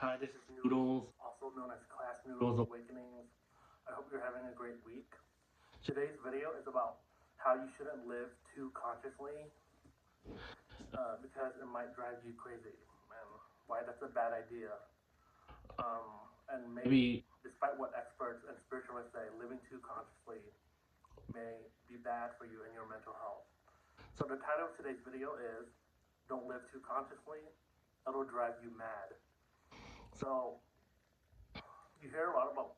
Hi, this is Noodles, also known as Class Noodles Awakenings. I hope you're having a great week. Today's video is about how you shouldn't live too consciously because it might drive you crazy and why that's a bad idea. And maybe, despite what experts and spiritualists say, living too consciously may be bad for you and your mental health. So the title of today's video is Don't Live Too Consciously, It'll Drive You Mad. So you hear a lot about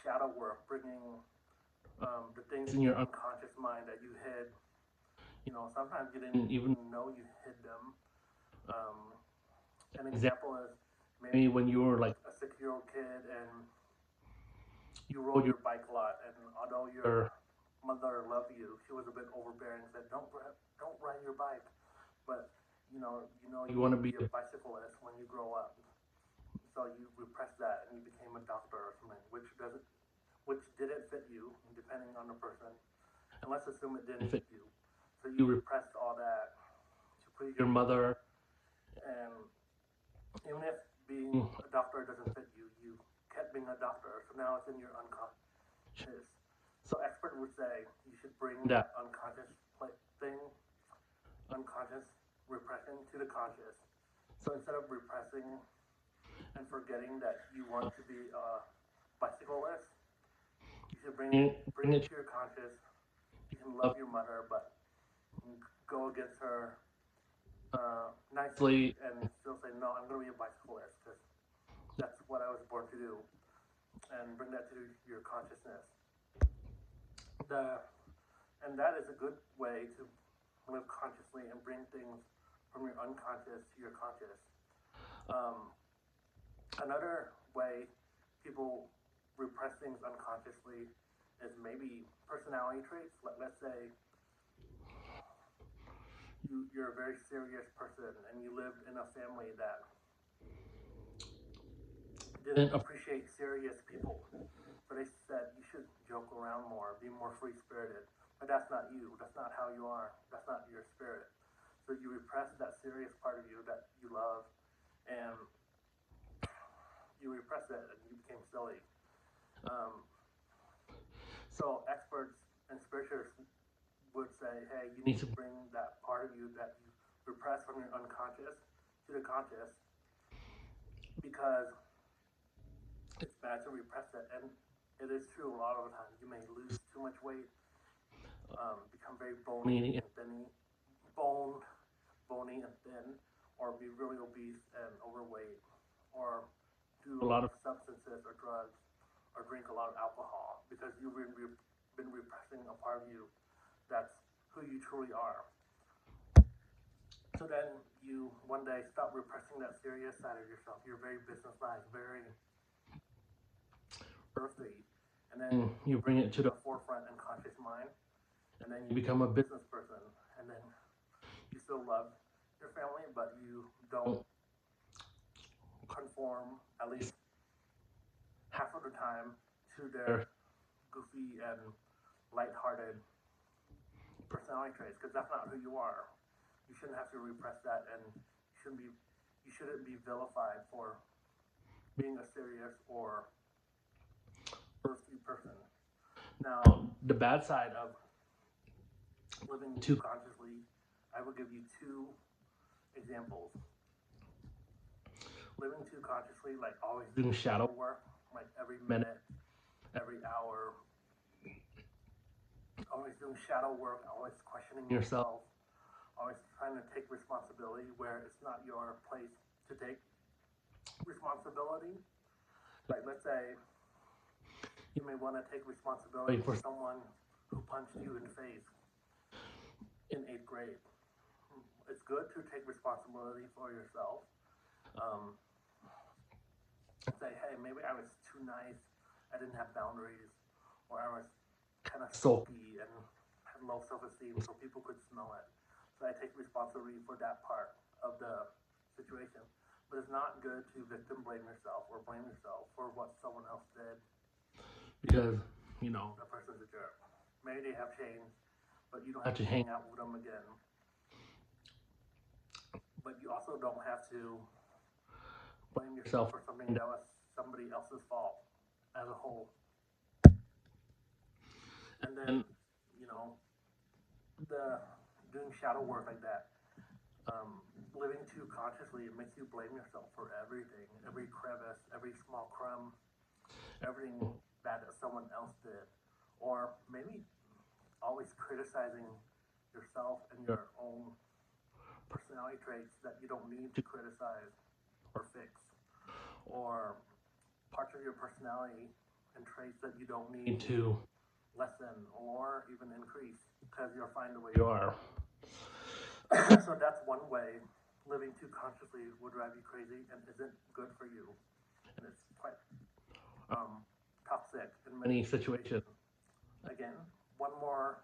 shadow work, bringing the things in your unconscious mind that you hid. Sometimes you didn't even know you hid them. An example is maybe when you were like a 6-year-old kid and you rode your bike a lot, and although your mother loved you, she was a bit overbearing and said, "Don't ride your bike," but you want to be a bicyclist when you grow up. So you repressed that and you became a doctor or something, which didn't fit you, depending on the person. And let's assume it didn't fit you. So you repressed all that to please your mother. And even if being a doctor doesn't fit you, you kept being a doctor. So now it's in your unconscious. So experts would say you should bring that unconscious unconscious repression to the conscious. So instead of repressing and forgetting that you want to be a bicyclist, you should bring it to your conscious. You can love your mother, but go against her nicely and still say, "No, I'm going to be a bicyclist because that's what I was born to do," and bring that to your consciousness. And that is a good way to live consciously and bring things from your unconscious to your conscious. Another way people repress things unconsciously is maybe personality traits. Let's say you're a very serious person and you lived in a family that didn't appreciate serious people. So they said you should joke around more, be more free-spirited. But that's not you. That's not how you are. That's not your spirit. So you repress that serious part of you that you love, and you repress it and you became silly. So experts and spiritualists would say, hey, you need to bring that part of you that you repress from your unconscious to the conscious, because it's bad to repress it. And it is true a lot of the time. You may lose too much weight, become very bony and thin, or be really obese and overweight, or do a lot of substances or drugs, or drink a lot of alcohol, because you've been repressing a part of you that's who you truly are. So then you one day stop repressing that serious side of yourself. You're very businesslike, very earthy, and then you bring it to the forefront and conscious mind, and then you become a business person, and then you still love your family, but you don't conform, at least half of the time, to their goofy and lighthearted personality traits, because that's not who you are. You shouldn't have to repress that, and you shouldn't be vilified for being a serious or earthy person. Now, the bad side of living too consciously, I will give you 2 examples. Living too consciously, like always doing shadow work, like every minute, every hour, always doing shadow work, always questioning yourself, always trying to take responsibility where it's not your place to take responsibility. Like, let's say you may want to take responsibility for someone who punched you in the face in 8th grade. It's good to take responsibility for yourself. Say, hey, maybe I was too nice, I didn't have boundaries, or I was kind of sulky and had low self-esteem so people could smell it. So I take responsibility for that part of the situation. But it's not good to victim blame yourself or blame yourself for what someone else did, because, the person's a jerk. Maybe they have changed, but you don't have to hang out with them again. But you also don't have to blame yourself for something saying that was somebody else's fault as a whole. And then, you know, the doing shadow work like that, living too consciously, it makes you blame yourself for everything, every crevice, every small crumb, everything bad that someone else did, or maybe always criticizing yourself and your own personality traits that you don't need to criticize or fix, or parts of your personality and traits that you don't need to lessen or even increase because you're fine the way you are. So that's one way living too consciously will drive you crazy and isn't good for you. And it's quite toxic in many situations. Again, one more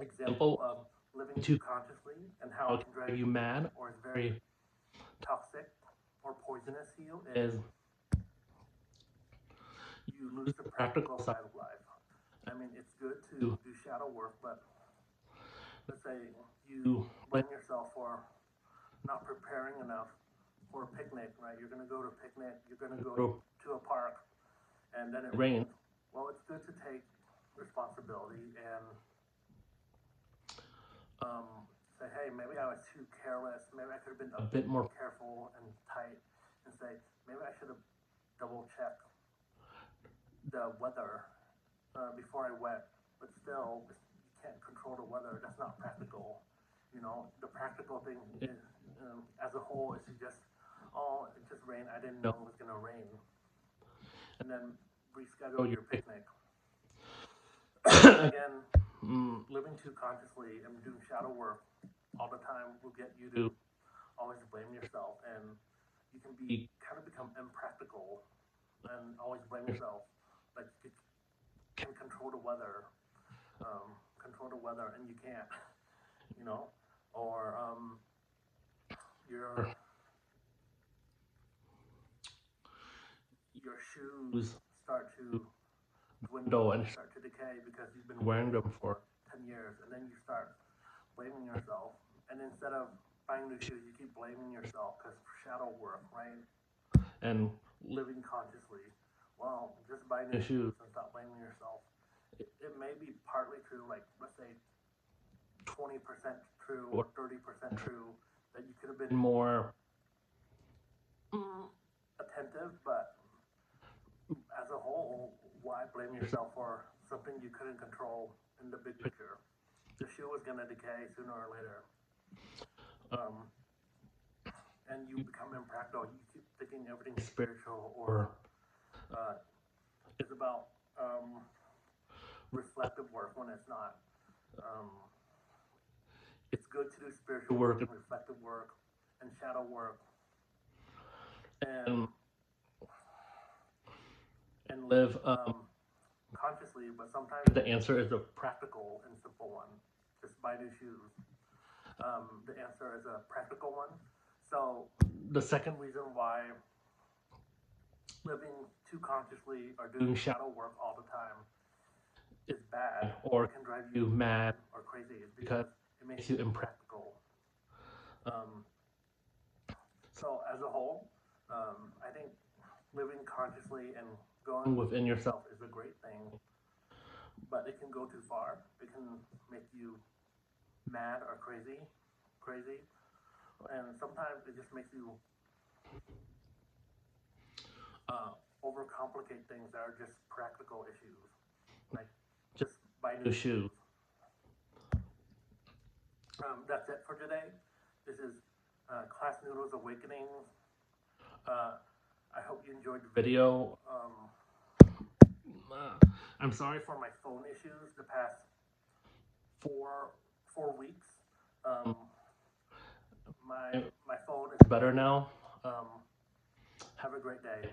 example of living too consciously and how it can drive you mad or is very toxic or poisonous to you is you lose the practical side of life. I mean, it's good to do shadow work, but let's say you blame yourself for not preparing enough for a picnic, right? You're going to go to a picnic, you're going to go to a park, and then it rains. Well, it's good to take responsibility and say, hey, maybe I was too careless. Maybe I could have been a bit more careful and tight and say, maybe I should have double checked the weather before I went. But still, you can't control the weather. That's not practical. You know, the practical thing is, as a whole is to just, oh, it just rained. I didn't know it was going to rain. And then reschedule your picnic. Again, living too consciously and doing shadow work all the time will get you to always blame yourself, and you can be kind of become impractical and always blame yourself. Like you can control the weather, and you can't, you know, or your shoes start to dwindle and start to decay because you've been wearing them for 10 years, and then you start blaming yourself. And instead of buying new shoes, you keep blaming yourself because shadow work, right? And living consciously. Well, just buy new shoes and stop blaming yourself. It may be partly true, like let's say 20% true or 30% true, that you could have been more attentive, but as a whole, why blame yourself for something you couldn't control in the big picture? The shoe was going to decay sooner or later. And you become impractical. You keep thinking everything's spiritual or is about reflective work when it's not. It's good to do spiritual work and reflective work and shadow work and live consciously, but sometimes the answer is a practical and simple one. Just buy new shoes. The answer is a practical one. So the second reason why living too consciously or doing shadow work all the time is bad or can drive you mad or crazy is because it makes you impractical. So as a whole, I think living consciously and going within yourself is a great thing, but it can go too far. It can make you mad or crazy, and sometimes it just makes you overcomplicate things that are just practical issues, like just buy new shoes. That's it for today. This is Class Noodles Awakenings. I hope you enjoyed the video. I'm sorry for my phone issues the past four weeks. My phone is better now. Have a great day.